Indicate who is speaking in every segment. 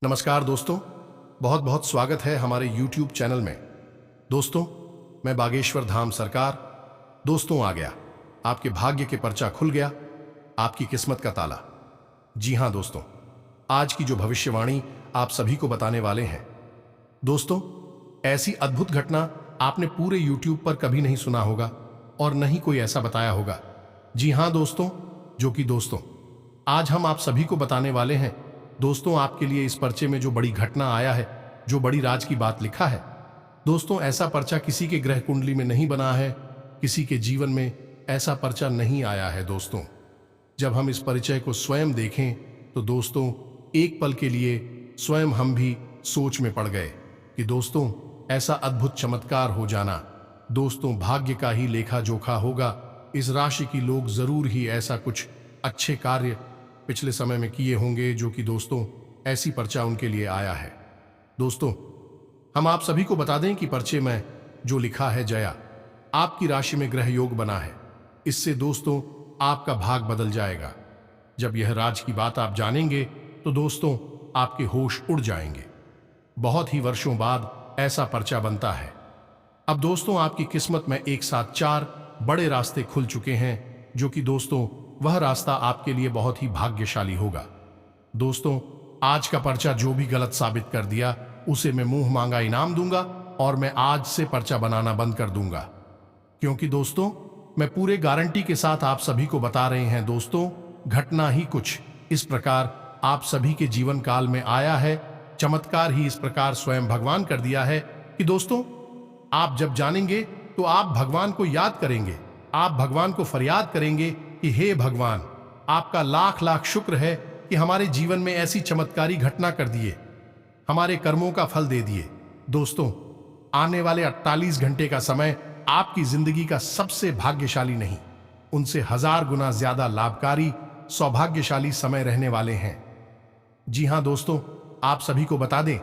Speaker 1: नमस्कार दोस्तों, बहुत बहुत स्वागत है हमारे YouTube चैनल में। दोस्तों, मैं बागेश्वर धाम सरकार। दोस्तों, आ गया आपके भाग्य के पर्चा खुल गया, आपकी किस्मत का ताला। जी हां दोस्तों, आज की जो भविष्यवाणी आप सभी को बताने वाले हैं, दोस्तों, ऐसी अद्भुत घटना आपने पूरे YouTube पर कभी नहीं सुना होगा और न ही कोई ऐसा बताया होगा। जी हां दोस्तों, दोस्तों आज हम आप सभी को बताने वाले हैं। दोस्तों, आपके लिए इस पर्चे में जो बड़ी घटना आया है, जो बड़ी राज की बात लिखा है, दोस्तों ऐसा पर्चा किसी के ग्रह कुंडली में नहीं बना है, किसी के जीवन में ऐसा पर्चा नहीं आया है। दोस्तों, जब हम इस परिचय को स्वयं देखें तो दोस्तों एक पल के लिए स्वयं हम भी सोच में पड़ गए कि दोस्तों ऐसा अद्भुत चमत्कार हो जाना, दोस्तों भाग्य का ही लेखा जोखा होगा। इस राशि की लोग जरूर ही ऐसा कुछ अच्छे कार्य पिछले समय में किए होंगे, जो कि दोस्तों ऐसी पर्चा उनके लिए आया है। दोस्तों, हम आप सभी को बता दें कि पर्चे में जो लिखा है जया, आपकी राशि में ग्रह योग बना है। इससे दोस्तों आपका भाग बदल जाएगा। जब यह राज की बात आप जानेंगे तो दोस्तों आपके होश उड़ जाएंगे। बहुत ही वर्षों बाद ऐसा पर्चा बनता है। अब दोस्तों आपकी किस्मत में एक साथ 4 बड़े रास्ते खुल चुके हैं, जो कि दोस्तों वह रास्ता आपके लिए बहुत ही भाग्यशाली होगा। दोस्तों, आज का पर्चा जो भी गलत साबित कर दिया उसे मैं मुंह मांगा इनाम दूंगा और मैं आज से पर्चा बनाना बंद कर दूंगा, क्योंकि दोस्तों मैं पूरे गारंटी के साथ आप सभी को बता रहे हैं। दोस्तों, घटना ही कुछ इस प्रकार आप सभी के जीवन काल में आया है। चमत्कार ही इस प्रकार स्वयं भगवान कर दिया है कि दोस्तों आप जब जानेंगे तो आप भगवान को याद करेंगे, आप भगवान को फरियाद करेंगे कि हे भगवान, आपका लाख लाख शुक्र है कि हमारे जीवन में ऐसी चमत्कारी घटना कर दिए, हमारे कर्मों का फल दे दिए। दोस्तों, आने वाले 48 घंटे का समय आपकी जिंदगी का सबसे भाग्यशाली नहीं, उनसे 1000 गुना ज्यादा लाभकारी सौभाग्यशाली समय रहने वाले हैं। जी हां दोस्तों, आप सभी को बता दें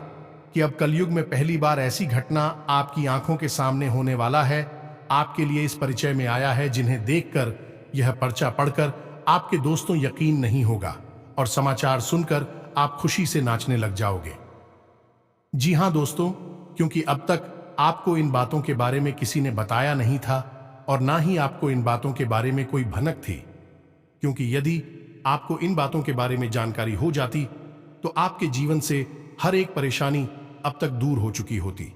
Speaker 1: कि अब कलयुग में पहली बार ऐसी घटना आपकी आंखों के सामने होने वाला है। आपके लिए इस परिचय में आया है, जिन्हें देखकर यह पर्चा पढ़कर आपके दोस्तों यकीन नहीं होगा और समाचार सुनकर आप खुशी से नाचने लग जाओगे। जी हां दोस्तों, क्योंकि अब तक आपको इन बातों के बारे में किसी ने बताया नहीं था और ना ही आपको इन बातों के बारे में कोई भनक थी, क्योंकि यदि आपको इन बातों के बारे में जानकारी हो जाती तो आपके जीवन से हर एक परेशानी अब तक दूर हो चुकी होती।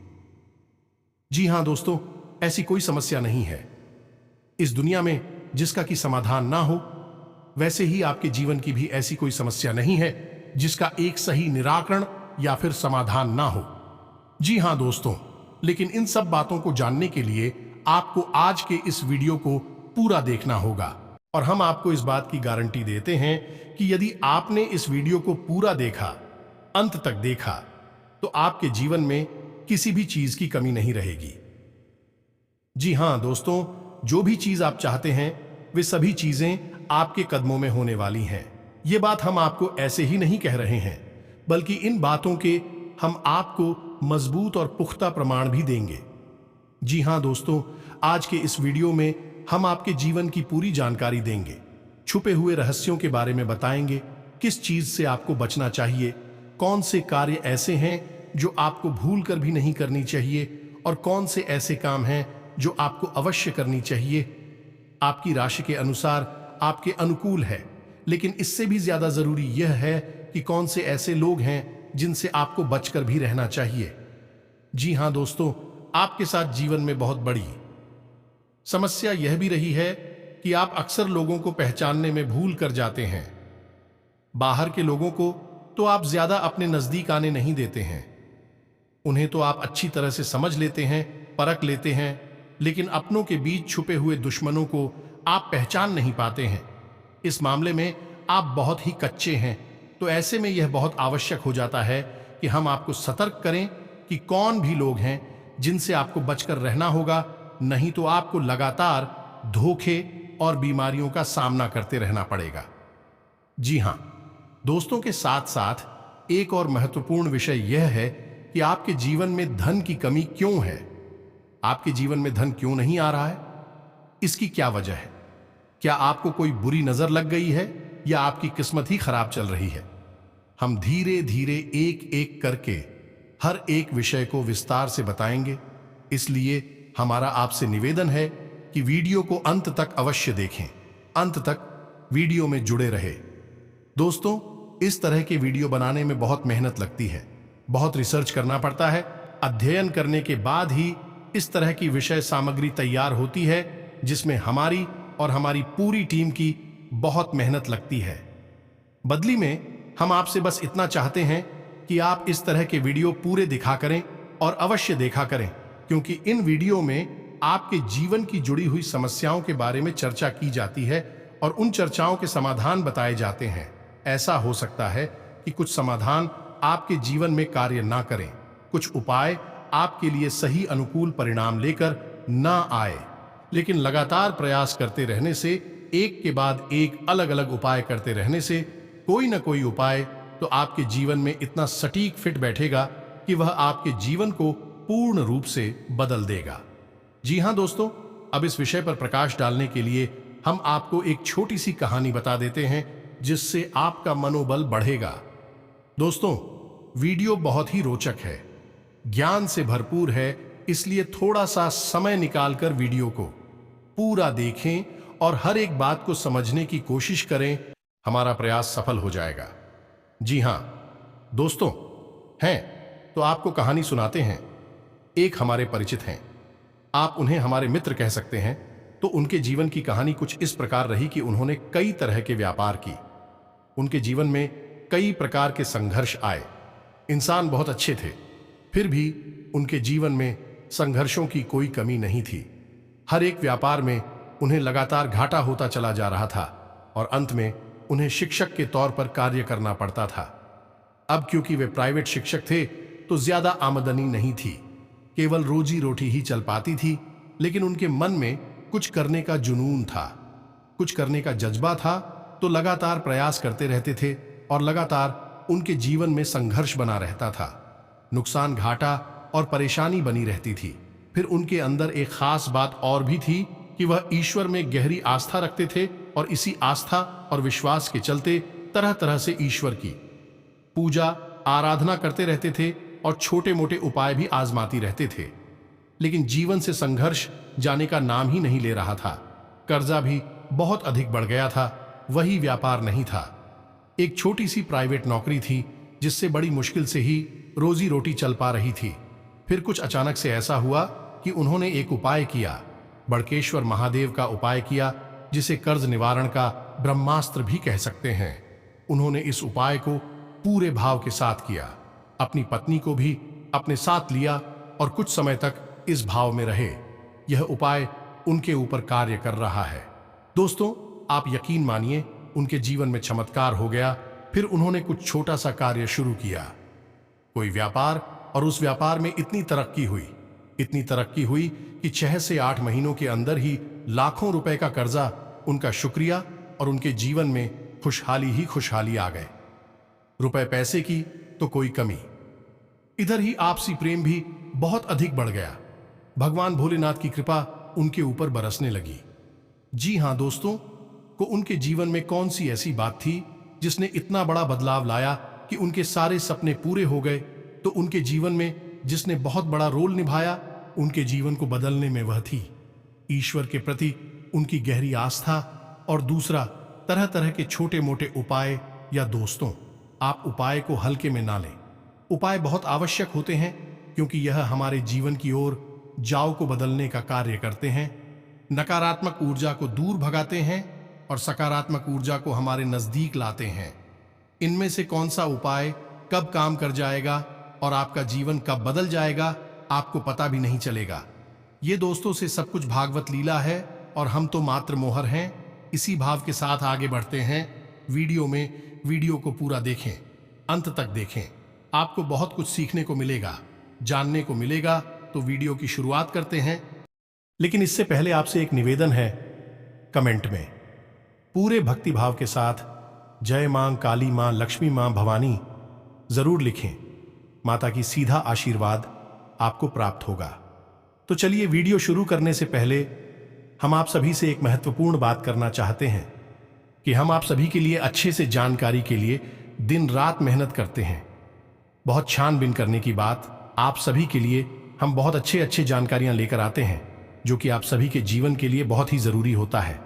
Speaker 1: जी हां दोस्तों, ऐसी कोई समस्या नहीं है इस दुनिया में जिसका कि समाधान ना हो। वैसे ही आपके जीवन की भी ऐसी कोई समस्या नहीं है जिसका एक सही निराकरण या फिर समाधान ना हो। जी हां दोस्तों, लेकिन इन सब बातों को जानने के लिए आपको आज के इस वीडियो को पूरा देखना होगा और हम आपको इस बात की गारंटी देते हैं कि यदि आपने इस वीडियो को पूरा देखा, अंत तक देखा, तो आपके जीवन में किसी भी चीज की कमी नहीं रहेगी। जी हां दोस्तों, जो भी चीज आप चाहते हैं वे सभी चीजें आपके कदमों में होने वाली हैं। ये बात हम आपको ऐसे ही नहीं कह रहे हैं, बल्कि इन बातों के हम आपको मजबूत और पुख्ता प्रमाण भी देंगे। जी हां दोस्तों, आज के इस वीडियो में हम आपके जीवन की पूरी जानकारी देंगे, छुपे हुए रहस्यों के बारे में बताएंगे, किस चीज से आपको बचना चाहिए, कौन से कार्य ऐसे हैं जो आपको भूल कर भी नहीं करनी चाहिए और कौन से ऐसे काम हैं जो आपको अवश्य करनी चाहिए। आपकी राशि के अनुसार आपके अनुकूल है, लेकिन इससे भी ज्यादा जरूरी यह है कि कौन से ऐसे लोग हैं जिनसे आपको बचकर भी रहना चाहिए। जी हां दोस्तों, आपके साथ जीवन में बहुत बड़ी समस्या यह भी रही है कि आप अक्सर लोगों को पहचानने में भूल कर जाते हैं। बाहर के लोगों को तो आप ज्यादा अपने नजदीक आने नहीं देते हैं, उन्हें तो आप अच्छी तरह से समझ लेते हैं, परख लेते हैं, लेकिन अपनों के बीच छुपे हुए दुश्मनों को आप पहचान नहीं पाते हैं। इस मामले में आप बहुत ही कच्चे हैं, तो ऐसे में यह बहुत आवश्यक हो जाता है कि हम आपको सतर्क करें कि कौन भी लोग हैं जिनसे आपको बचकर रहना होगा, नहीं तो आपको लगातार धोखे और बीमारियों का सामना करते रहना पड़ेगा। जी हां दोस्तों, के साथ साथ एक और महत्वपूर्ण विषय यह है कि आपके जीवन में धन की कमी क्यों है। आपके जीवन में धन क्यों नहीं आ रहा है, इसकी क्या वजह है? क्या आपको कोई बुरी नजर लग गई है या आपकी किस्मत ही खराब चल रही है? हम धीरे धीरे एक एक करके हर एक विषय को विस्तार से बताएंगे। इसलिए हमारा आपसे निवेदन है कि वीडियो को अंत तक अवश्य देखें, अंत तक वीडियो में जुड़े रहे। दोस्तों, इस तरह के वीडियो बनाने में बहुत मेहनत लगती है, बहुत रिसर्च करना पड़ता है। अध्ययन करने के बाद ही इस तरह की विषय सामग्री तैयार होती है, जिसमें हमारी और हमारी पूरी टीम की बहुत मेहनत लगती है। बदली में हम आपसे बस इतना चाहते हैं कि आप इस तरह के वीडियो पूरे दिखा करें और अवश्य देखा करें, क्योंकि इन वीडियो में आपके जीवन की जुड़ी हुई समस्याओं के बारे में चर्चा की जाती है और उन चर्चाओं के समाधान बताए जाते हैं। ऐसा हो सकता है कि कुछ समाधान आपके जीवन में कार्य ना करें, कुछ उपाय आपके लिए सही अनुकूल परिणाम लेकर ना आए, लेकिन लगातार प्रयास करते रहने से, एक के बाद एक अलग अलग उपाय करते रहने से कोई ना कोई उपाय तो आपके जीवन में इतना सटीक फिट बैठेगा कि वह आपके जीवन को पूर्ण रूप से बदल देगा। जी हां दोस्तों, अब इस विषय पर प्रकाश डालने के लिए हम आपको एक छोटी सी कहानी बता देते हैं, जिससे आपका मनोबल बढ़ेगा। दोस्तों, वीडियो बहुत ही रोचक है, ज्ञान से भरपूर है, इसलिए थोड़ा सा समय निकालकर वीडियो को पूरा देखें और हर एक बात को समझने की कोशिश करें। हमारा प्रयास सफल हो जाएगा। जी हां दोस्तों, हैं तो आपको कहानी सुनाते हैं। एक हमारे परिचित हैं, आप उन्हें हमारे मित्र कह सकते हैं। तो उनके जीवन की कहानी कुछ इस प्रकार रही कि उन्होंने कई तरह के व्यापार की। उनके जीवन में कई प्रकार के संघर्ष आए। इंसान बहुत अच्छे थे, फिर भी उनके जीवन में संघर्षों की कोई कमी नहीं थी। हर एक व्यापार में उन्हें लगातार घाटा होता चला जा रहा था और अंत में उन्हें शिक्षक के तौर पर कार्य करना पड़ता था। अब क्योंकि वे प्राइवेट शिक्षक थे तो ज्यादा आमदनी नहीं थी, केवल रोजी रोटी ही चल पाती थी, लेकिन उनके मन में कुछ करने का जुनून था, कुछ करने का जज्बा था, तो लगातार प्रयास करते रहते थे और लगातार उनके जीवन में संघर्ष बना रहता था। नुकसान, घाटा और परेशानी बनी रहती थी। फिर उनके अंदर एक खास बात और भी थी कि वह ईश्वर में गहरी आस्था रखते थे और इसी आस्था और विश्वास के चलते तरह तरह से ईश्वर की पूजा आराधना करते रहते थे और छोटे मोटे उपाय भी आजमाती रहते थे। लेकिन जीवन से संघर्ष जाने का नाम ही नहीं ले रहा था। कर्जा भी बहुत अधिक बढ़ गया था, वही व्यापार नहीं था। एक छोटी सी प्राइवेट नौकरी थी, जिससे बड़ी मुश्किल से ही रोजी रोटी चल पा रही थी। फिर कुछ अचानक से ऐसा हुआ कि उन्होंने एक उपाय किया, बड़केश्वर महादेव का उपाय किया, जिसे कर्ज निवारण का ब्रह्मास्त्र भी कह सकते हैं। उन्होंने इस उपाय को पूरे भाव के साथ किया, अपनी पत्नी को भी अपने साथ लिया और कुछ समय तक इस भाव में रहे। यह उपाय उनके ऊपर कार्य कर रहा है। दोस्तों, आप यकीन मानिए, उनके जीवन में चमत्कार हो गया। फिर उन्होंने कुछ छोटा सा कार्य शुरू किया, कोई व्यापार, और उस व्यापार में इतनी तरक्की हुई कि 6 से 8 महीनों के अंदर ही लाखों रुपए का कर्जा, उनका शुक्रिया और उनके जीवन में खुशहाली ही खुशहाली आ गए। रुपए पैसे की तो कोई कमी, इधर ही आपसी प्रेम भी बहुत अधिक बढ़ गया। भगवान भोलेनाथ की कृपा उनके ऊपर बरसने लगी। जी हां दोस्तों, को उनके जीवन में कौन सी ऐसी बात थी जिसने इतना बड़ा बदलाव लाया कि उनके सारे सपने पूरे हो गए? तो उनके जीवन में जिसने बहुत बड़ा रोल निभाया उनके जीवन को बदलने में, वह थी ईश्वर के प्रति उनकी गहरी आस्था। और दूसरा, तरह तरह के छोटे मोटे उपाय। या दोस्तों, आप उपाय को हल्के में ना लें। उपाय बहुत आवश्यक होते हैं, क्योंकि यह हमारे जीवन की ओर जाव को बदलने का कार्य करते हैं, नकारात्मक ऊर्जा को दूर भगाते हैं और सकारात्मक ऊर्जा को हमारे नजदीक लाते हैं। इनमें से कौन सा उपाय कब काम कर जाएगा और आपका जीवन कब बदल जाएगा, आपको पता भी नहीं चलेगा। ये दोस्तों से सब कुछ भागवत लीला है और हम तो मात्र मोहर हैं। इसी भाव के साथ आगे बढ़ते हैं वीडियो को पूरा देखें, अंत तक देखें। आपको बहुत कुछ सीखने को मिलेगा, जानने को मिलेगा। तो वीडियो की शुरुआत करते हैं। लेकिन इससे पहले आपसे एक निवेदन है, कमेंट में पूरे भक्ति भाव के साथ जय मां काली मां लक्ष्मी मां भवानी जरूर लिखें। माता की सीधा आशीर्वाद आपको प्राप्त होगा। तो चलिए, वीडियो शुरू करने से पहले हम आप सभी से एक महत्वपूर्ण बात करना चाहते हैं कि हम आप सभी के लिए अच्छे से जानकारी के लिए दिन रात मेहनत करते हैं। बहुत छानबीन करने की बात, आप सभी के लिए हम बहुत अच्छे जानकारियां लेकर आते हैं जो कि आप सभी के जीवन के लिए बहुत ही जरूरी होता है।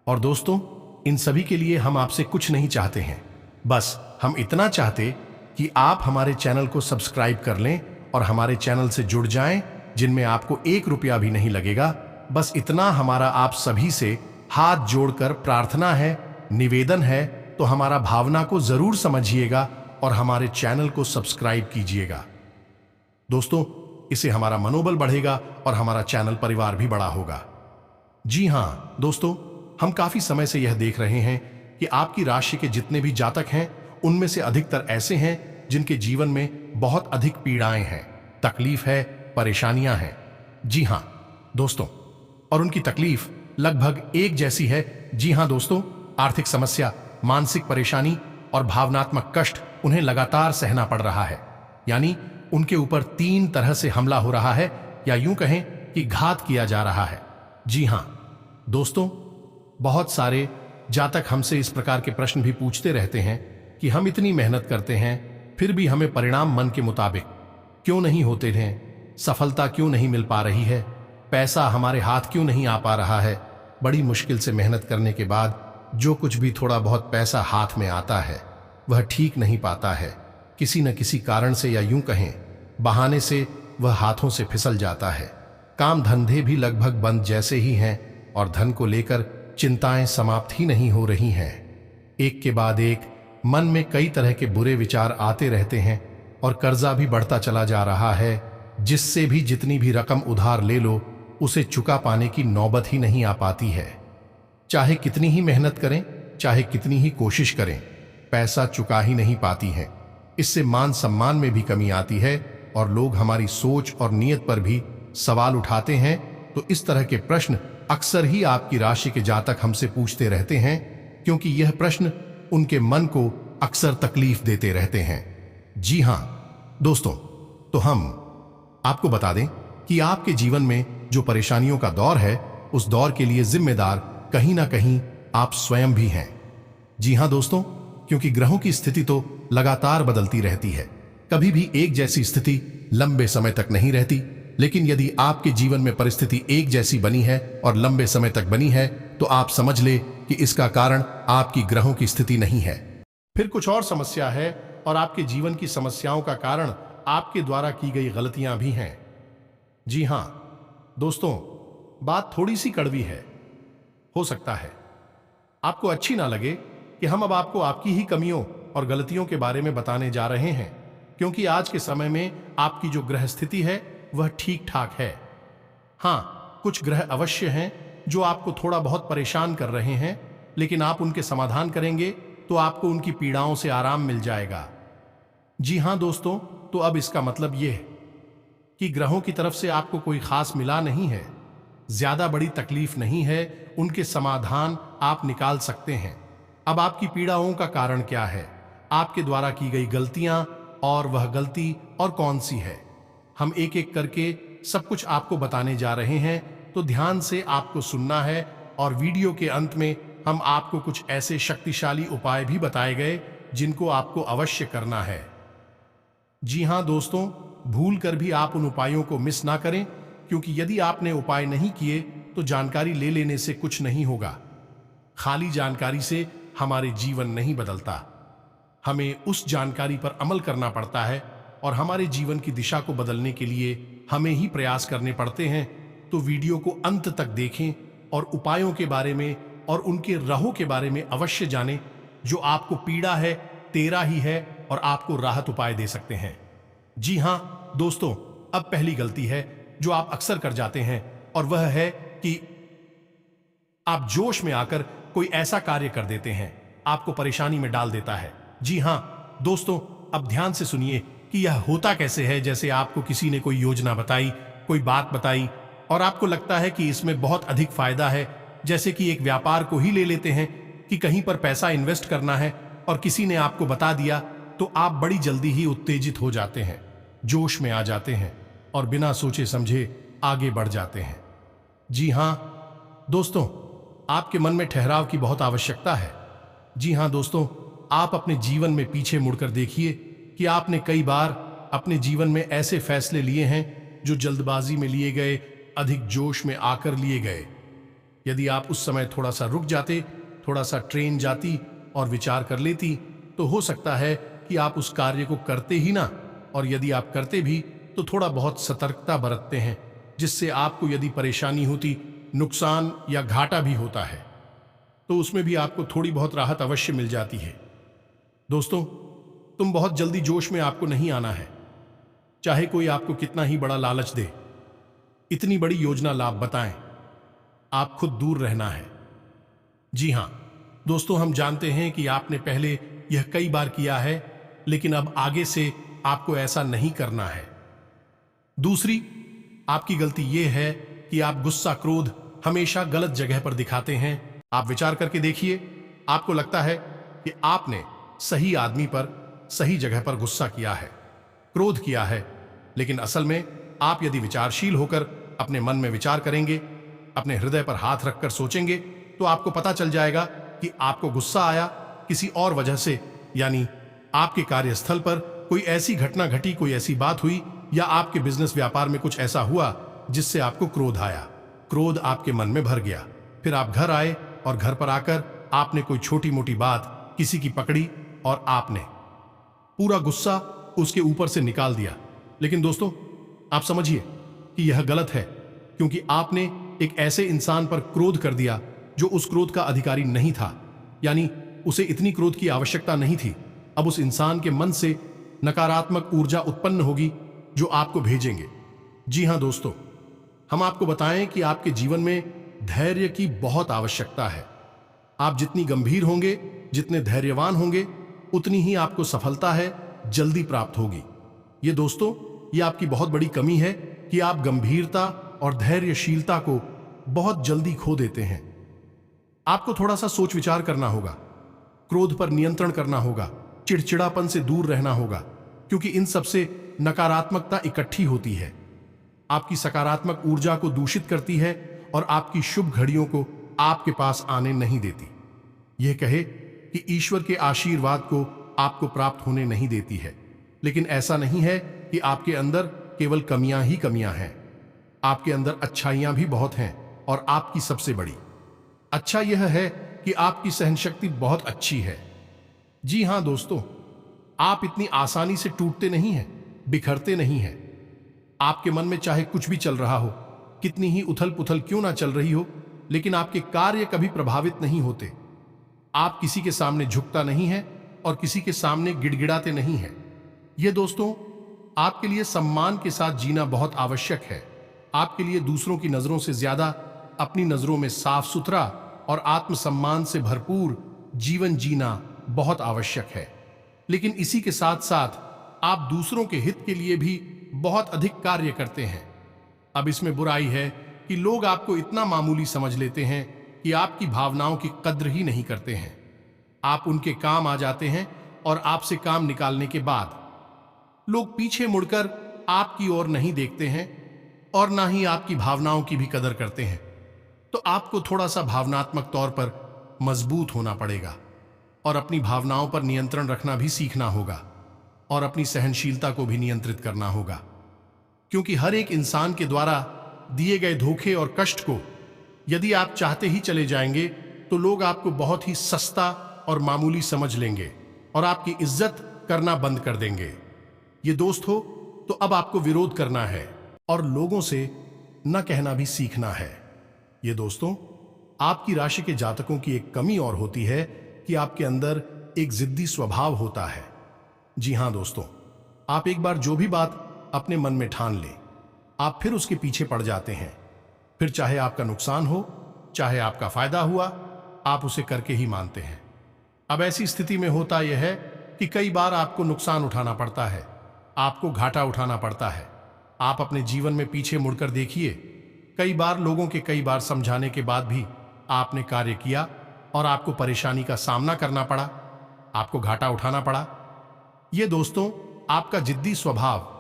Speaker 1: और दोस्तों, इन सभी के लिए हम आपसे कुछ नहीं चाहते हैं, बस हम इतना चाहते कि आप हमारे चैनल को सब्सक्राइब कर लें और हमारे चैनल से जुड़ जाएं, जिनमें आपको 1 रुपया भी नहीं लगेगा। बस इतना हमारा आप सभी से हाथ जोड़कर प्रार्थना है, निवेदन है। तो हमारा भावना को जरूर समझिएगा और हमारे चैनल को सब्सक्राइब कीजिएगा। दोस्तों, इससे हमारा मनोबल बढ़ेगा और हमारा चैनल परिवार भी बड़ा होगा। जी हां दोस्तों, हम काफी समय से यह देख रहे हैं कि आपकी राशि के जितने भी जातक हैं, उनमें से अधिकतर ऐसे हैं जिनके जीवन में बहुत अधिक पीड़ाएं हैं, तकलीफ है, परेशानियां हैं। जी हां दोस्तों, और उनकी तकलीफ लगभग एक जैसी है। जी हां दोस्तों, आर्थिक समस्या, मानसिक परेशानी और भावनात्मक कष्ट उन्हें लगातार सहना पड़ रहा है। यानी उनके ऊपर 3 तरह से हमला हो रहा है, या यूं कहें कि घात किया जा रहा है। जी हां दोस्तों, बहुत सारे जातक हमसे इस प्रकार के प्रश्न भी पूछते रहते हैं कि हम इतनी मेहनत करते हैं, फिर भी हमें परिणाम मन के मुताबिक क्यों नहीं होते हैं, सफलता क्यों नहीं मिल पा रही है, पैसा हमारे हाथ क्यों नहीं आ पा रहा है। बड़ी मुश्किल से मेहनत करने के बाद जो कुछ भी थोड़ा बहुत पैसा हाथ में आता है, वह ठीक नहीं पाता है। किसी न किसी कारण से, या यूं कहें बहाने से, वह हाथों से फिसल जाता है। काम धंधे भी लगभग बंद जैसे ही हैं और धन को लेकर चिंताएं समाप्त ही नहीं हो रही हैं। एक के बाद एक मन में कई तरह के बुरे विचार आते रहते हैं और कर्जा भी बढ़ता चला जा रहा है, जिससे भी जितनी भी रकम उधार ले लो, उसे चुका पाने की नौबत ही नहीं आ पाती है। चाहे कितनी ही मेहनत करें, चाहे कितनी ही कोशिश करें, पैसा चुका ही नहीं पाती है। इससे मान सम्मान में भी कमी आती है और लोग हमारी सोच और नीयत पर भी सवाल उठाते हैं। तो इस तरह के प्रश्न अक्सर ही आपकी राशि के जातक हमसे पूछते रहते हैं, क्योंकि यह प्रश्न उनके मन को अक्सर तकलीफ देते रहते हैं। जी हां दोस्तों, तो हम आपको बता दें कि आपके जीवन में जो परेशानियों का दौर है, उस दौर के लिए जिम्मेदार कहीं ना कहीं आप स्वयं भी हैं। जी हां दोस्तों, क्योंकि ग्रहों की स्थिति तो लगातार बदलती रहती है। कभी भी एक जैसी स्थिति लंबे समय तक नहीं रहती, लेकिन यदि आपके जीवन में परिस्थिति एक जैसी बनी है और लंबे समय तक बनी है, तो आप समझ ले कि इसका कारण आपकी ग्रहों की स्थिति नहीं है, फिर कुछ और समस्या है। और आपके जीवन की समस्याओं का कारण आपके द्वारा की गई गलतियां भी हैं। जी हां दोस्तों, बात थोड़ी सी कड़वी है, हो सकता है आपको अच्छी ना लगे कि हम अब आपको आपकी ही कमियों और गलतियों के बारे में बताने जा रहे हैं, क्योंकि आज के समय में आपकी जो ग्रह स्थिति है वह ठीक ठाक है। हां, कुछ ग्रह अवश्य हैं जो आपको थोड़ा बहुत परेशान कर रहे हैं, लेकिन आप उनके समाधान करेंगे तो आपको उनकी पीड़ाओं से आराम मिल जाएगा। जी हां दोस्तों, तो अब इसका मतलब यह है कि ग्रहों की तरफ से आपको कोई खास मिला नहीं है, ज्यादा बड़ी तकलीफ नहीं है, उनके समाधान आप निकाल सकते हैं। अब आपकी पीड़ाओं का कारण क्या है, आपके द्वारा की गई गलतियां, और वह गलती और कौन सी है, हम एक एक करके सब कुछ आपको बताने जा रहे हैं। तो ध्यान से आपको सुनना है, और वीडियो के अंत में हम आपको कुछ ऐसे शक्तिशाली उपाय भी बताए गए जिनको आपको अवश्य करना है। जी हां दोस्तों, भूल कर भी आप उन उपायों को मिस ना करें, क्योंकि यदि आपने उपाय नहीं किए तो जानकारी ले लेने से कुछ नहीं होगा। खाली जानकारी से हमारे जीवन नहीं बदलता, हमें उस जानकारी पर अमल करना पड़ता है, और हमारे जीवन की दिशा को बदलने के लिए हमें ही प्रयास करने पड़ते हैं। तो वीडियो को अंत तक देखें और उपायों के बारे में और उनके राहों के बारे में अवश्य जानें, जो आपको पीड़ा है, तेरा ही है, और आपको राहत उपाय दे सकते हैं। जी हां दोस्तों, अब पहली गलती है जो आप अक्सर कर जाते हैं, और वह है कि आप जोश में आकर कोई ऐसा कार्य कर देते हैं आपको परेशानी में डाल देता है। जी हां दोस्तों, अब ध्यान से सुनिए कि यह होता कैसे है। जैसे आपको किसी ने कोई योजना बताई, कोई बात बताई, और आपको लगता है कि इसमें बहुत अधिक फायदा है। जैसे कि एक व्यापार को ही ले लेते हैं कि कहीं पर पैसा इन्वेस्ट करना है, और किसी ने आपको बता दिया, तो आप बड़ी जल्दी ही उत्तेजित हो जाते हैं, जोश में आ जाते हैं, और बिना सोचे समझे आगे बढ़ जाते हैं। जी हां दोस्तों, आपके मन में ठहराव की बहुत आवश्यकता है। जी हां दोस्तों, आप अपने जीवन में पीछे मुड़कर देखिए कि आपने कई बार अपने जीवन में ऐसे फैसले लिए हैं जो जल्दबाजी में लिए गए, अधिक जोश में आकर लिए गए। यदि आप उस समय थोड़ा सा रुक जाते, थोड़ा सा ट्रेन जाती और विचार कर लेती, तो हो सकता है कि आप उस कार्य को करते ही ना, और यदि आप करते भी तो थोड़ा बहुत सतर्कता बरतते हैं, जिससे आपको यदि परेशानी होती, नुकसान या घाटा भी होता है, तो उसमें भी आपको थोड़ी बहुत राहत अवश्य मिल जाती है। दोस्तों, तुम बहुत जल्दी जोश में आपको नहीं आना है, चाहे कोई आपको कितना ही बड़ा लालच दे, इतनी बड़ी योजना लाभ बताएं, आप खुद दूर रहना है। जी हां दोस्तों, हम जानते हैं कि आपने पहले यह कई बार किया है, लेकिन अब आगे से आपको ऐसा नहीं करना है। दूसरी आपकी गलती यह है कि आप गुस्सा, क्रोध हमेशा गलत जगह पर दिखाते हैं। आप विचार करके देखिए, आपको लगता है कि आपने सही आदमी पर, सही जगह पर गुस्सा किया है, क्रोध किया है, लेकिन असल में आप यदि विचारशील होकर अपने मन में विचार करेंगे, अपने हृदय पर हाथ रखकर सोचेंगे, तो आपको पता चल जाएगा कि आपको गुस्सा आया किसी और वजह से, यानी आपके कार्यस्थल पर कोई ऐसी घटना घटी, कोई ऐसी बात हुई, या आपके बिजनेस व्यापार में कुछ ऐसा हुआ जिससे आपको क्रोध आया। क्रोध आपके मन में भर गया। फिर आप घर आए और घर पर आकर आपने कोई छोटी मोटी बात किसी की पकड़ी और आपने पूरा गुस्सा उसके ऊपर से निकाल दिया। लेकिन दोस्तों, आप समझिए कि यह गलत है, क्योंकि आपने एक ऐसे इंसान पर क्रोध कर दिया जो उस क्रोध का अधिकारी नहीं था, यानी उसे इतनी क्रोध की आवश्यकता नहीं थी। अब उस इंसान के मन से नकारात्मक ऊर्जा उत्पन्न होगी जो आपको भेजेंगे। जी हां दोस्तों, हम आपको बताएं कि आपके जीवन में धैर्य की बहुत आवश्यकता है। आप जितनी गंभीर होंगे, जितने धैर्यवान होंगे, उतनी ही आपको सफलता है जल्दी प्राप्त होगी। ये दोस्तों, ये आपकी बहुत बड़ी कमी है कि आप गंभीरता और धैर्यशीलता को बहुत जल्दी खो देते हैं। आपको थोड़ा सा सोच विचार करना होगा, क्रोध पर नियंत्रण करना होगा, चिड़चिड़ापन से दूर रहना होगा, क्योंकि इन सबसे नकारात्मकता इकट्ठी होती है, आपकी सकारात्मक ऊर्जा को दूषित करती है और आपकी शुभ घड़ियों को आपके पास आने नहीं देती। यह कहे कि ईश्वर के आशीर्वाद को आपको प्राप्त होने नहीं देती है। लेकिन ऐसा नहीं है कि आपके अंदर केवल कमियां ही कमियां हैं। आपके अंदर अच्छाइयां भी बहुत हैं, और आपकी सबसे बड़ी अच्छा यह है कि आपकी सहनशक्ति बहुत अच्छी है। जी हां दोस्तों, आप इतनी आसानी से टूटते नहीं हैं, बिखरते नहीं हैं। आपके मन में चाहे कुछ भी चल रहा हो, कितनी ही उथल पुथल क्यों ना चल रही हो, लेकिन आपके कार्य कभी प्रभावित नहीं होते। आप किसी के सामने झुकता नहीं है और किसी के सामने गिड़गिड़ाते नहीं है। यह दोस्तों, आपके लिए सम्मान के साथ जीना बहुत आवश्यक है। आपके लिए दूसरों की नजरों से ज्यादा अपनी नजरों में साफ सुथरा और आत्मसम्मान से भरपूर जीवन जीना बहुत आवश्यक है। लेकिन इसी के साथ साथ आप दूसरों के हित के लिए भी बहुत अधिक कार्य करते हैं। अब इसमें बुराई है कि लोग आपको इतना मामूली समझ लेते हैं कि आपकी भावनाओं की कद्र ही नहीं करते हैं। आप उनके काम आ जाते हैं और आपसे काम निकालने के बाद लोग पीछे मुड़कर आपकी ओर नहीं देखते हैं और ना ही आपकी भावनाओं की भी कदर करते हैं। तो आपको थोड़ा सा भावनात्मक तौर पर मजबूत होना पड़ेगा और अपनी भावनाओं पर नियंत्रण रखना भी सीखना होगा और अपनी सहनशीलता को भी नियंत्रित करना होगा, क्योंकि हर एक इंसान के द्वारा दिए गए धोखे और कष्ट को यदि आप चाहते ही चले जाएंगे तो लोग आपको बहुत ही सस्ता और मामूली समझ लेंगे और आपकी इज्जत करना बंद कर देंगे। ये दोस्त हो तो अब आपको विरोध करना है और लोगों से न कहना भी सीखना है। ये दोस्तों, आपकी राशि के जातकों की एक कमी और होती है कि आपके अंदर एक जिद्दी स्वभाव होता है। जी हां दोस्तों, आप एक बार जो भी बात अपने मन में ठान लें, आप फिर उसके पीछे पड़ जाते हैं। फिर चाहे आपका नुकसान हो, चाहे आपका फायदा हुआ, आप उसे करके ही मानते हैं। अब ऐसी स्थिति में होता यह है कि कई बार आपको नुकसान उठाना पड़ता है, आपको घाटा उठाना पड़ता है। आप अपने जीवन में पीछे मुड़कर देखिए, कई बार लोगों के कई बार समझाने के बाद भी आपने कार्य किया और आपको परेशानी का सामना करना पड़ा, आपको घाटा उठाना पड़ा। ये दोस्तों, आपका जिद्दी स्वभाव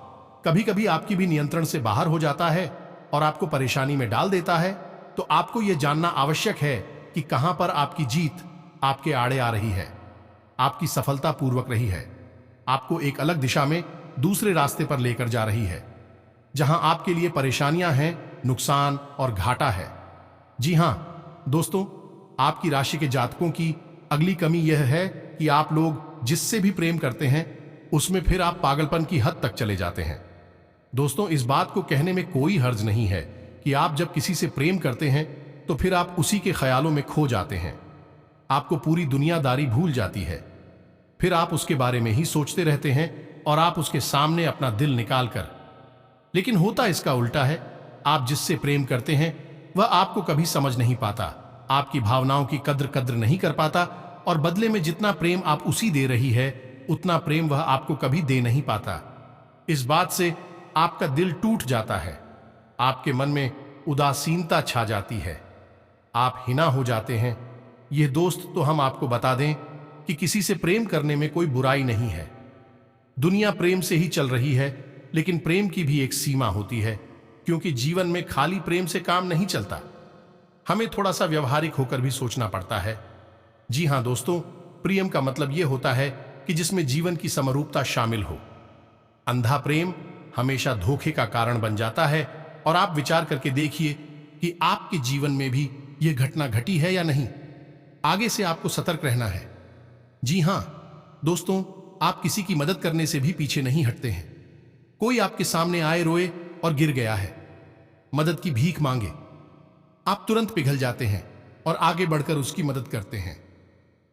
Speaker 1: कभी कभी आपकी भी नियंत्रण से बाहर हो जाता है और आपको परेशानी में डाल देता है। तो आपको यह जानना आवश्यक है कि कहां पर आपकी जीत आपके आड़े आ रही है। आपकी सफलतापूर्वक रही है, आपको एक अलग दिशा में दूसरे रास्ते पर लेकर जा रही है, जहां आपके लिए परेशानियां हैं, नुकसान और घाटा है। जी हां दोस्तों, आपकी राशि के जातकों की अगली कमी यह है कि आप लोग जिससे भी प्रेम करते हैं उसमें फिर आप पागलपन की हद तक चले जाते हैं। दोस्तों, इस बात को कहने में कोई हर्ज नहीं है कि आप जब किसी से प्रेम करते हैं तो फिर आप उसी के ख्यालों में खो जाते हैं, आपको पूरी दुनियादारी भूल जाती है, फिर आप उसके बारे में ही सोचते रहते हैं और आप उसके सामने अपना दिल निकाल कर। लेकिन होता इसका उल्टा है, आप जिससे प्रेम करते हैं वह आपको कभी समझ नहीं पाता, आपकी भावनाओं की कद्र नहीं कर पाता और बदले में जितना प्रेम आप उसी दे रही है उतना प्रेम वह आपको कभी दे नहीं पाता। इस बात से आपका दिल टूट जाता है, आपके मन में उदासीनता छा जाती है, आप हिना हो जाते हैं। यह दोस्त तो हम आपको बता दें कि किसी से प्रेम करने में कोई बुराई नहीं है। दुनिया प्रेम से ही चल रही है, लेकिन प्रेम की भी एक सीमा होती है, क्योंकि जीवन में खाली प्रेम से काम नहीं चलता, हमें थोड़ा सा व्यवहारिक होकर भी सोचना पड़ता है। जी हां दोस्तों, प्रेम का मतलब यह होता है कि जिसमें जीवन की समरूपता शामिल हो। अंधा प्रेम हमेशा धोखे का कारण बन जाता है और आप विचार करके देखिए कि आपके जीवन में भी यह घटना घटी है या नहीं। आगे से आपको सतर्क रहना है। जी हां दोस्तों, आप किसी की मदद करने से भी पीछे नहीं हटते हैं। कोई आपके सामने आए, रोए और गिर गया है, मदद की भीख मांगे, आप तुरंत पिघल जाते हैं और आगे बढ़कर उसकी मदद करते हैं।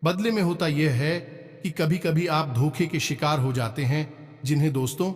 Speaker 1: बदले में होता यह है कि कभी कभी आप धोखे के शिकार हो जाते हैं। जिन्हें दोस्तों,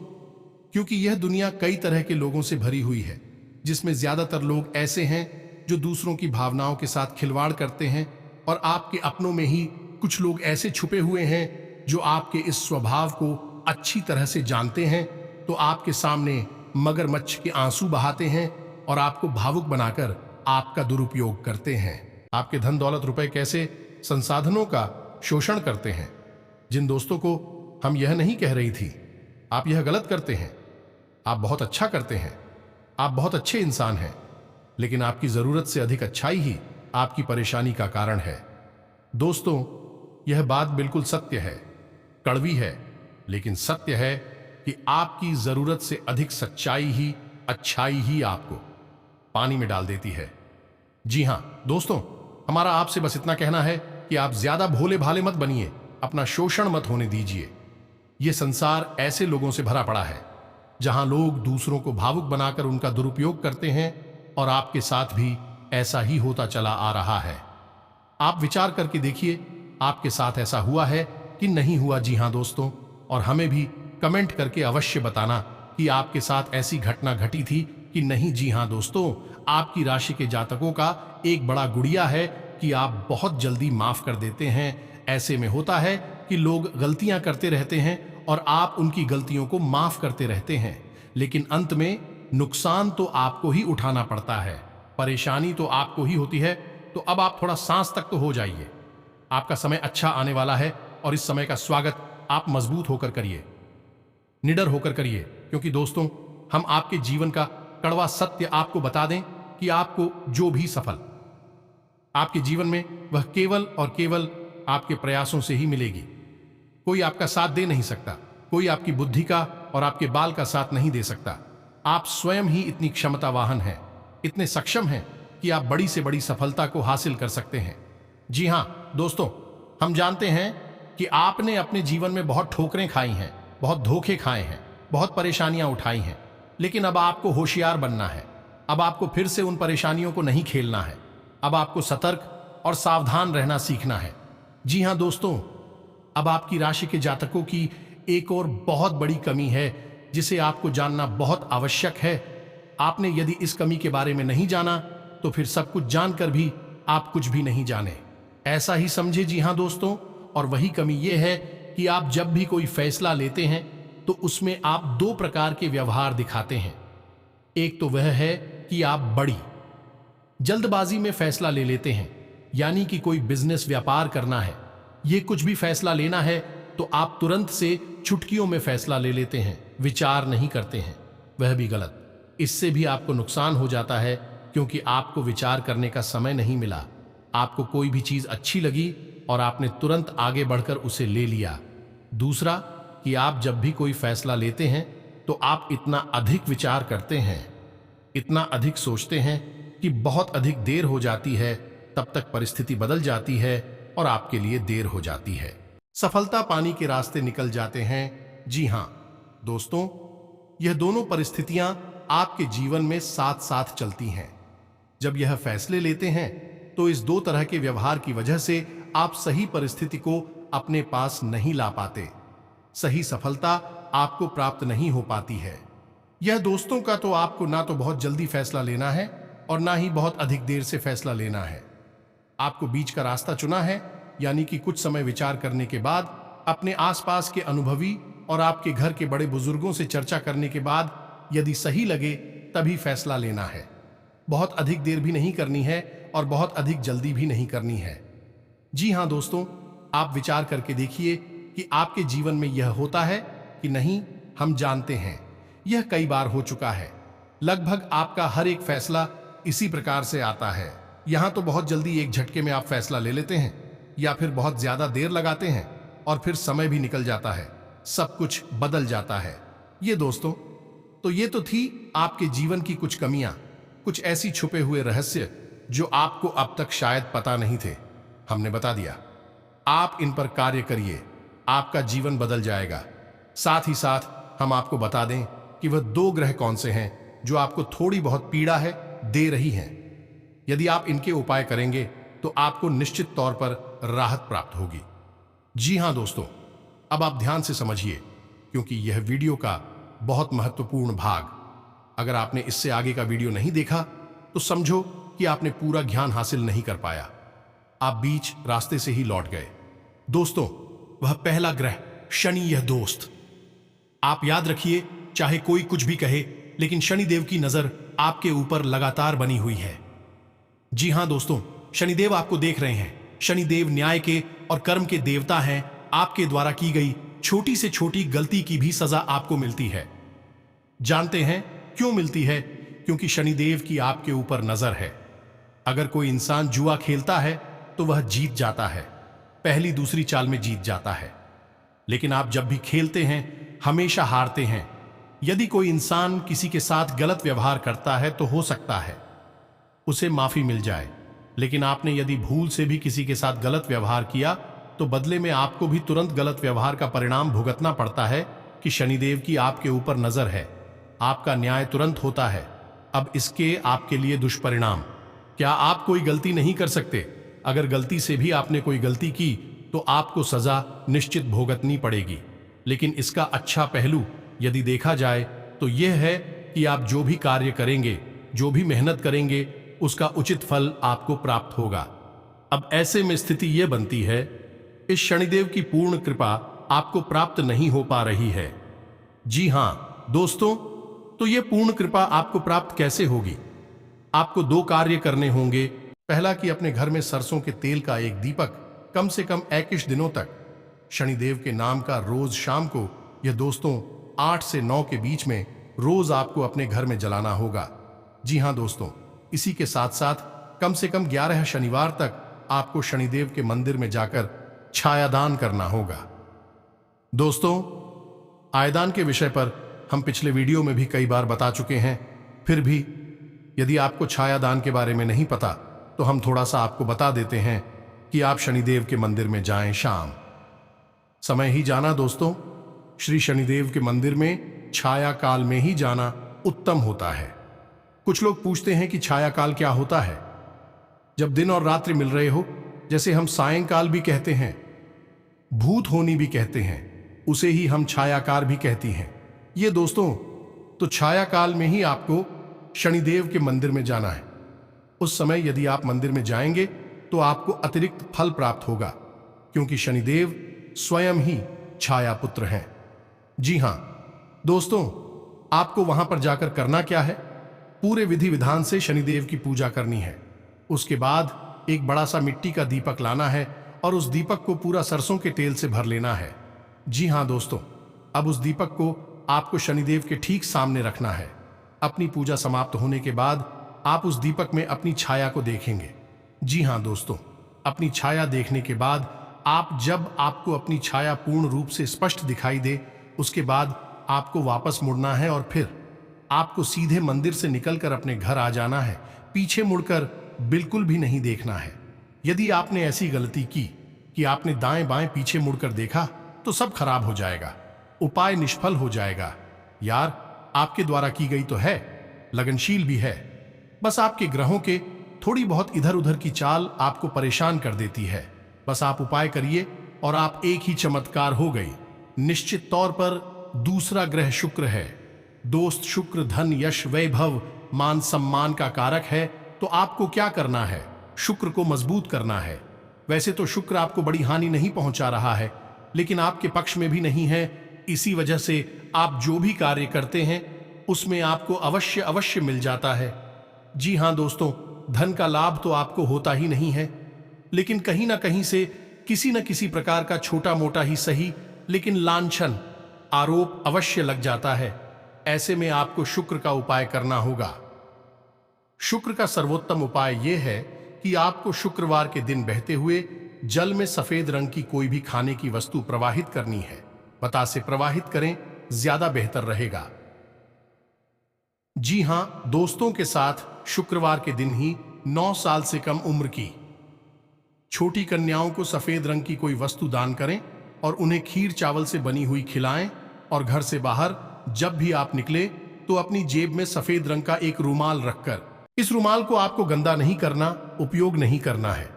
Speaker 1: क्योंकि यह दुनिया कई तरह के लोगों से भरी हुई है, जिसमें ज्यादातर लोग ऐसे हैं जो दूसरों की भावनाओं के साथ खिलवाड़ करते हैं, और आपके अपनों में ही कुछ लोग ऐसे छुपे हुए हैं जो आपके इस स्वभाव को अच्छी तरह से जानते हैं, तो आपके सामने मगरमच्छ के आंसू बहाते हैं और आपको भावुक बनाकर आपका दुरुपयोग करते हैं। आपके धन दौलत रुपए कैसे संसाधनों का शोषण करते हैं। जिन दोस्तों को हम यह नहीं कह रही थी, आप यह गलत करते हैं, आप बहुत अच्छा करते हैं, आप बहुत अच्छे इंसान हैं, लेकिन आपकी जरूरत से अधिक अच्छाई ही आपकी परेशानी का कारण है। दोस्तों, यह बात बिल्कुल सत्य है, कड़वी है, लेकिन सत्य है कि आपकी जरूरत से अधिक सच्चाई ही, अच्छाई ही आपको पानी में डाल देती है। जी हां दोस्तों, हमारा आपसे बस इतना कहना है कि आप ज्यादा भोले भाले मत बनिए, अपना शोषण मत होने दीजिए। यह संसार ऐसे लोगों से भरा पड़ा है जहां लोग दूसरों को भावुक बनाकर उनका दुरुपयोग करते हैं, और आपके साथ भी ऐसा ही होता चला आ रहा है। आप विचार करके देखिए, आपके साथ ऐसा हुआ है कि नहीं हुआ। जी हां दोस्तों, और हमें भी कमेंट करके अवश्य बताना कि आपके साथ ऐसी घटना घटी थी कि नहीं। जी हां दोस्तों, आपकी राशि के जातकों का एक बड़ा गुड़िया है कि आप बहुत जल्दी माफ कर देते हैं। ऐसे में होता है कि लोग गलतियां करते रहते हैं और आप उनकी गलतियों को माफ करते रहते हैं, लेकिन अंत में नुकसान तो आपको ही उठाना पड़ता है, परेशानी तो आपको ही होती है। तो अब आप थोड़ा सांस तक तो हो जाइए। आपका समय अच्छा आने वाला है और इस समय का स्वागत आप मजबूत होकर करिए, निडर होकर करिए, क्योंकि दोस्तों, हम आपके जीवन का कड़वा सत्य आपको बता दें कि आपको जो भी सफल आपके जीवन में, वह केवल और केवल आपके प्रयासों से ही मिलेगी। कोई आपका साथ दे नहीं सकता, कोई आपकी बुद्धि का और आपके बाल का साथ नहीं दे सकता। आप स्वयं ही इतनी क्षमतावान हैं, इतने सक्षम हैं कि आप बड़ी से बड़ी सफलता को हासिल कर सकते हैं। जी हां दोस्तों, हम जानते हैं कि आपने अपने जीवन में बहुत ठोकरें खाई हैं, बहुत धोखे खाए हैं, बहुत परेशानियां उठाई हैं, लेकिन अब आपको होशियार बनना है। अब आपको फिर से उन परेशानियों को नहीं खेलना है। अब आपको सतर्क और सावधान रहना सीखना है। जी हां दोस्तों, अब आपकी राशि के जातकों की एक और बहुत बड़ी कमी है जिसे आपको जानना बहुत आवश्यक है। आपने यदि इस कमी के बारे में नहीं जाना तो फिर सब कुछ जानकर भी आप कुछ भी नहीं जाने, ऐसा ही समझे। जी हां दोस्तों, और वही कमी यह है कि आप जब भी कोई फैसला लेते हैं तो उसमें आप दो प्रकार के व्यवहार दिखाते हैं। एक तो वह है कि आप बड़ी जल्दबाजी में फैसला ले लेते हैं, यानी कि कोई बिजनेस व्यापार करना है, ये कुछ भी फैसला लेना है तो आप तुरंत से चुटकियों में फैसला ले लेते हैं, विचार नहीं करते हैं। वह भी गलत, इससे भी आपको नुकसान हो जाता है, क्योंकि आपको विचार करने का समय नहीं मिला। आपको कोई भी चीज अच्छी लगी और आपने तुरंत आगे बढ़कर उसे ले लिया। दूसरा कि आप जब भी कोई फैसला लेते हैं तो आप इतना अधिक विचार करते हैं, इतना अधिक सोचते हैं कि बहुत अधिक देर हो जाती है, तब तक परिस्थिति बदल जाती है और आपके लिए देर हो जाती है। सफलता पाने के रास्ते निकल जाते हैं। जी हां दोस्तों, यह दोनों परिस्थितियां आपके जीवन में साथ साथ चलती हैं। जब यह फैसले लेते हैं तो इस दो तरह के व्यवहार की वजह से आप सही परिस्थिति को अपने पास नहीं ला पाते, सही सफलता आपको प्राप्त नहीं हो पाती है। यह दोस्तों का तो आपको ना तो बहुत जल्दी फैसला लेना है और ना ही बहुत अधिक देर से फैसला लेना है। आपको बीच का रास्ता चुना है, यानी कि कुछ समय विचार करने के बाद, अपने आसपास के अनुभवी और आपके घर के बड़े बुजुर्गों से चर्चा करने के बाद यदि सही लगे तभी फैसला लेना है। बहुत अधिक देर भी नहीं करनी है और बहुत अधिक जल्दी भी नहीं करनी है। जी हां दोस्तों, आप विचार करके देखिए कि आपके जीवन में यह होता है कि नहीं। हम जानते हैं यह कई बार हो चुका है। लगभग आपका हर एक फैसला इसी प्रकार से आता है। यहां तो बहुत जल्दी एक झटके में आप फैसला ले लेते हैं, या फिर बहुत ज्यादा देर लगाते हैं और फिर समय भी निकल जाता है, सब कुछ बदल जाता है। ये दोस्तों, तो ये तो थी आपके जीवन की कुछ कमियां, कुछ ऐसी छुपे हुए रहस्य जो आपको अब तक शायद पता नहीं थे। हमने बता दिया। आप इन पर कार्य करिए, आपका जीवन बदल जाएगा। साथ ही साथ हम आपको बता दें कि वह दो ग्रह कौन से हैं जो आपको थोड़ी बहुत पीड़ा है दे रही हैं। यदि आप इनके उपाय करेंगे तो आपको निश्चित तौर पर राहत प्राप्त होगी। जी हां दोस्तों, अब आप ध्यान से समझिए, क्योंकि यह वीडियो का बहुत महत्वपूर्ण भाग, अगर आपने इससे आगे का वीडियो नहीं देखा तो समझो कि आपने पूरा ज्ञान हासिल नहीं कर पाया, आप बीच रास्ते से ही लौट गए। दोस्तों, वह पहला ग्रह शनि, यह दोस्त, आप याद रखिए, चाहे कोई कुछ भी कहे, लेकिन शनिदेव की नजर आपके ऊपर लगातार बनी हुई है। जी हां दोस्तों, शनिदेव आपको देख रहे हैं। शनिदेव न्याय के और कर्म के देवता हैं। आपके द्वारा की गई छोटी से छोटी गलती की भी सजा आपको मिलती है। जानते हैं क्यों मिलती है? क्योंकि शनिदेव की आपके ऊपर नजर है। अगर कोई इंसान जुआ खेलता है तो वह जीत जाता है, पहली दूसरी चाल में जीत जाता है। लेकिन आप जब भी खेलते हैं हमेशा हारते हैं। यदि कोई इंसान किसी के साथ गलत व्यवहार करता है तो हो सकता है उसे माफी मिल जाए, लेकिन आपने यदि भूल से भी किसी के साथ गलत व्यवहार किया तो बदले में आपको भी तुरंत गलत व्यवहार का परिणाम भुगतना पड़ता है कि शनिदेव की आपके ऊपर नजर है। आपका न्याय तुरंत होता है। अब इसके आपके लिए दुष्परिणाम, क्या आप कोई गलती नहीं कर सकते? अगर गलती से भी आपने कोई गलती की तो आपको सजा निश्चित भुगतनी पड़ेगी। लेकिन इसका अच्छा पहलू यदि देखा जाए तो यह है कि आप जो भी कार्य करेंगे, जो भी मेहनत करेंगे, उसका उचित फल आपको प्राप्त होगा। अब ऐसे में स्थिति यह बनती है, इस शनिदेव की पूर्ण कृपा आपको प्राप्त नहीं हो पा रही है। जी हां दोस्तों, तो यह पूर्ण कृपा आपको प्राप्त कैसे होगी? आपको दो कार्य करने होंगे। पहला कि अपने घर में सरसों के तेल का एक दीपक कम से कम 21 दिनों तक शनिदेव के नाम का रोज शाम को, यह दोस्तों 8 से 9 के बीच में रोज आपको अपने घर में जलाना होगा। जी हां दोस्तों, इसी के साथ साथ कम से कम 11 शनिवार तक आपको शनिदेव के मंदिर में जाकर छायादान करना होगा। दोस्तों, आयदान के विषय पर हम पिछले वीडियो में भी कई बार बता चुके हैं। फिर भी यदि आपको छायादान के बारे में नहीं पता तो हम थोड़ा सा आपको बता देते हैं कि आप शनिदेव के मंदिर में जाएं। शाम समय ही जाना दोस्तों, श्री शनिदेव के मंदिर में छाया काल में ही जाना उत्तम होता है। कुछ लोग पूछते हैं कि छाया काल क्या होता है? जब दिन और रात्रि मिल रहे हो, जैसे हम सायंकाल भी कहते हैं, भूत होनी भी कहते हैं, उसे ही हम छायाकार भी कहती हैं। ये दोस्तों, तो छाया काल में ही आपको शनिदेव के मंदिर में जाना है। उस समय यदि आप मंदिर में जाएंगे तो आपको अतिरिक्त फल प्राप्त होगा, क्योंकि शनिदेव स्वयं ही छाया पुत्र हैं। जी हां दोस्तों, आपको वहां पर जाकर करना क्या है? पूरे विधि विधान से शनिदेव की पूजा करनी है। उसके बाद एक बड़ा सा मिट्टी का दीपक लाना है और उस दीपक को पूरा सरसों के तेल से भर लेना है। जी हां दोस्तों, अब उस दीपक को आपको शनिदेव के ठीक सामने रखना है। अपनी पूजा समाप्त होने के बाद आप उस दीपक में अपनी छाया को देखेंगे। जी हां दोस्तों, अपनी छाया देखने के बाद जब आपको अपनी छाया पूर्ण रूप से स्पष्ट दिखाई दे, उसके बाद आपको वापस मुड़ना है और फिर आपको सीधे मंदिर से निकलकर अपने घर आ जाना है। पीछे मुड़कर बिल्कुल भी नहीं देखना है। यदि आपने ऐसी गलती की कि आपने दाएं बाएं पीछे मुड़कर देखा तो सब खराब हो जाएगा, उपाय निष्फल हो जाएगा। यार, आपके द्वारा की गई तो है, लगनशील भी है, बस आपके ग्रहों के थोड़ी बहुत इधर उधर की चाल आपको परेशान कर देती है। बस आप उपाय करिए और आप एक ही चमत्कार हो गई। निश्चित तौर पर दूसरा ग्रह शुक्र है। दोस्त, शुक्र धन, यश, वैभव, मान सम्मान का कारक है। तो आपको क्या करना है? शुक्र को मजबूत करना है। वैसे तो शुक्र आपको बड़ी हानि नहीं पहुंचा रहा है, लेकिन आपके पक्ष में भी नहीं है। इसी वजह से आप जो भी कार्य करते हैं उसमें आपको अवश्य अवश्य मिल जाता है। जी हां दोस्तों, धन का लाभ तो आपको होता ही नहीं है, लेकिन कहीं ना कहीं से किसी न किसी प्रकार का छोटा मोटा ही सही, लेकिन लांछन, आरोप अवश्य लग जाता है। ऐसे में आपको शुक्र का उपाय करना होगा। शुक्र का सर्वोत्तम उपाय यह है कि आपको शुक्रवार के दिन बहते हुए जल में सफेद रंग की कोई भी खाने की वस्तु प्रवाहित करनी है। बतासे प्रवाहित करें, ज्यादा बेहतर रहेगा। जी हां दोस्तों के साथ शुक्रवार के दिन ही 9 साल से कम उम्र की छोटी कन्याओं को सफेद रंग की कोई वस्तु दान करें और उन्हें खीर चावल से बनी हुई खिलाएं। और घर से बाहर जब भी आप निकले तो अपनी जेब में सफेद रंग का एक रुमाल रखकर, इस रुमाल को आपको गंदा नहीं करना, उपयोग नहीं करना है,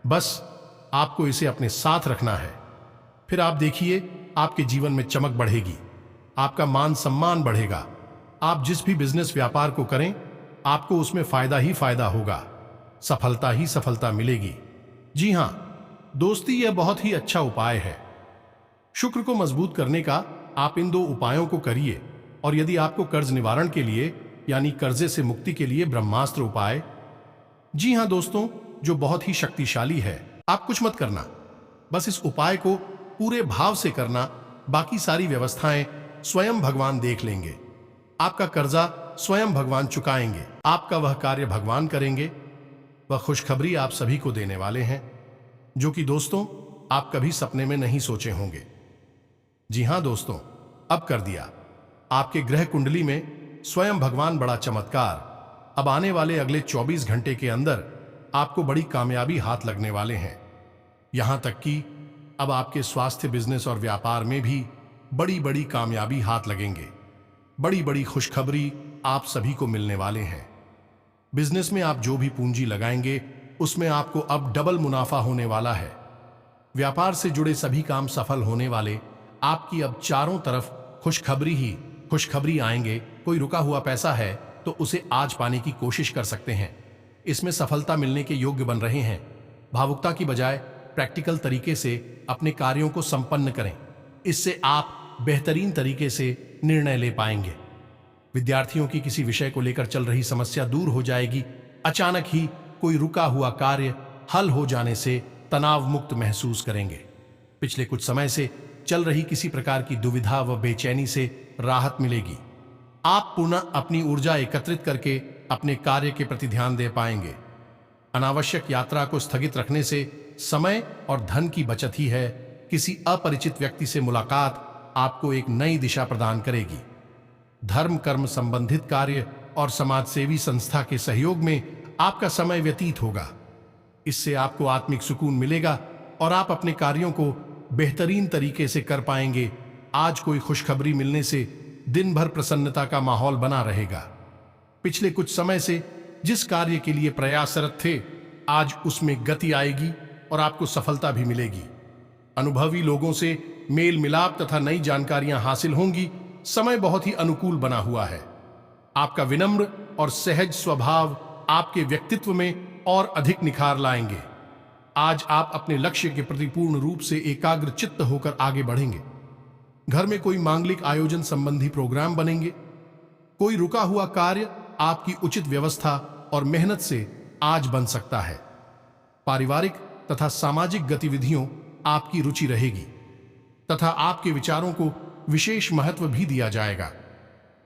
Speaker 1: बस आपको इसे अपने साथ रखना है। फिर आप देखिए आपके जीवन में चमक बढ़ेगी, आपका मान सम्मान बढ़ेगा। आप जिस भी बिजनेस व्यापार को करें आपको उसमें फायदा ही फायदा होगा, सफलता ही सफलता मिलेगी। जी हां दोस्ती, यह बहुत ही अच्छा उपाय है शुक्र को मजबूत करने का। आप इन 2 उपायों को करिए। और यदि आपको कर्ज निवारण के लिए यानी कर्जे से मुक्ति के लिए ब्रह्मास्त्र उपाय, जी हां दोस्तों, जो बहुत ही शक्तिशाली है। आप कुछ मत करना, बस इस उपाय को पूरे भाव से करना, बाकी सारी व्यवस्थाएं स्वयं भगवान देख लेंगे। आपका कर्जा स्वयं भगवान चुकाएंगे, आपका वह कार्य भगवान करेंगे। वह खुशखबरी आप सभी को देने वाले हैं, जो कि दोस्तों आप कभी सपने में नहीं सोचे होंगे। जी हां दोस्तों, अब कर दिया। आपके ग्रह कुंडली में स्वयं भगवान बड़ा चमत्कार। अब आने वाले अगले 24 घंटे के अंदर आपको बड़ी कामयाबी हाथ लगने वाले हैं। यहां तक कि अब आपके स्वास्थ्य, बिजनेस और व्यापार में भी बड़ी बड़ी कामयाबी हाथ लगेंगे। बड़ी बड़ी खुशखबरी आप सभी को मिलने वाले हैं। बिजनेस में आप जो भी पूंजी लगाएंगे उसमें आपको अब डबल मुनाफा होने वाला है। व्यापार से जुड़े सभी काम सफल होने वाले। आपकी अब चारों तरफ खुशखबरी ही खुशखबरी आएंगे। कोई रुका हुआ पैसा है तो उसे आज पाने की कोशिश कर सकते हैं। इसमें सफलता मिलने के योग्य बन रहे हैं। भावुकता की बजाय प्रैक्टिकल तरीके से अपने कार्यों को संपन्न करें, इससे आप बेहतरीन तरीके से निर्णय ले पाएंगे। विद्यार्थियों की किसी विषय को लेकर चल रही समस्या दूर हो जाएगी। अचानक ही कोई रुका हुआ कार्य हल हो जाने से तनाव मुक्त महसूस करेंगे। पिछले कुछ समय से चल रही किसी प्रकार की दुविधा व बेचैनी से राहत मिलेगी। आप पुनः अपनी ऊर्जा एकत्रित करके अपने कार्य के प्रति ध्यान दे पाएंगे। अनावश्यक यात्रा को स्थगित रखने से समय और धन की बचत ही है। किसी अपरिचित व्यक्ति से मुलाकात आपको एक नई दिशा प्रदान करेगी। धर्म कर्म संबंधित कार्य और समाजसेवी संस्था के सहयोग में आपका समय व्यतीत होगा। इससे आपको आत्मिक सुकून मिलेगा और आप अपने कार्यों को बेहतरीन तरीके से कर पाएंगे। आज कोई खुशखबरी मिलने से दिन भर प्रसन्नता का माहौल बना रहेगा। पिछले कुछ समय से जिस कार्य के लिए प्रयासरत थे, आज उसमें गति आएगी और आपको सफलता भी मिलेगी। अनुभवी लोगों से मेल मिलाप तथा नई जानकारियां हासिल होंगी। समय बहुत ही अनुकूल बना हुआ है। आपका विनम्र और सहज स्वभाव आपके व्यक्तित्व में और अधिक निखार लाएंगे। आज आप अपने लक्ष्य के प्रति पूर्ण रूप से एकाग्र चित्त होकर आगे बढ़ेंगे। घर में कोई मांगलिक आयोजन संबंधी प्रोग्राम बनेंगे। कोई रुका हुआ कार्य आपकी उचित व्यवस्था और मेहनत से आज बन सकता है। पारिवारिक तथा सामाजिक गतिविधियों आपकी रुचि रहेगी तथा आपके विचारों को विशेष महत्व भी दिया जाएगा।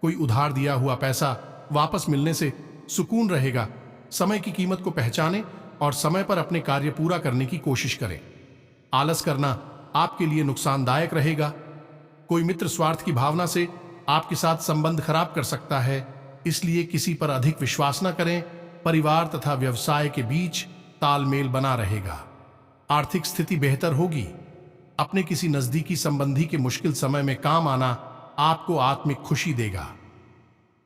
Speaker 1: कोई उधार दिया हुआ पैसा वापस मिलने से सुकून रहेगा। समय की कीमत को पहचानें और समय पर अपने कार्य पूरा करने की कोशिश करें। आलस करना आपके लिए नुकसानदायक रहेगा। कोई मित्र स्वार्थ की भावना से आपके साथ संबंध खराब कर सकता है, इसलिए किसी पर अधिक विश्वास न करें। परिवार तथा व्यवसाय के बीच तालमेल बना रहेगा। आर्थिक स्थिति बेहतर होगी। अपने किसी नजदीकी संबंधी के मुश्किल समय में काम आना आपको आत्मिक खुशी देगा।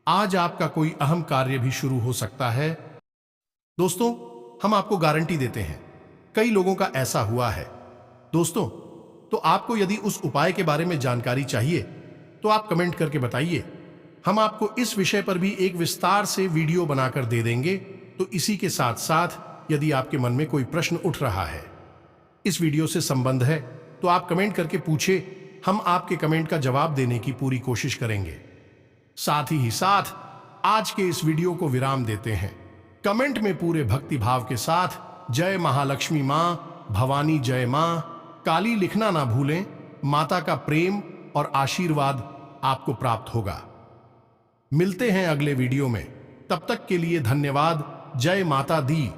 Speaker 1: आज आपका कोई अहम कार्य भी शुरू हो सकता है। दोस्तों, हम आपको गारंटी देते हैं, कई लोगों का ऐसा हुआ है। दोस्तों, तो आपको यदि उस उपाय के बारे में जानकारी चाहिए तो आप कमेंट करके बताइए। हम आपको इस विषय पर भी एक विस्तार से वीडियो बनाकर दे देंगे। तो इसी के साथ साथ यदि आपके मन में कोई प्रश्न उठ रहा है, इस वीडियो से संबंध है, तो आप कमेंट करके पूछे। हम आपके कमेंट का जवाब देने की पूरी कोशिश करेंगे। साथ ही साथ आज के इस वीडियो को विराम देते हैं। कमेंट में पूरे भक्ति भाव के साथ जय महालक्ष्मी माँ, भवानी जय माँ, काली लिखना ना भूलें। माता का प्रेम और आशीर्वाद आपको प्राप्त होगा। मिलते हैं अगले वीडियो में। तब तक के लिए धन्यवाद। जय माता दी।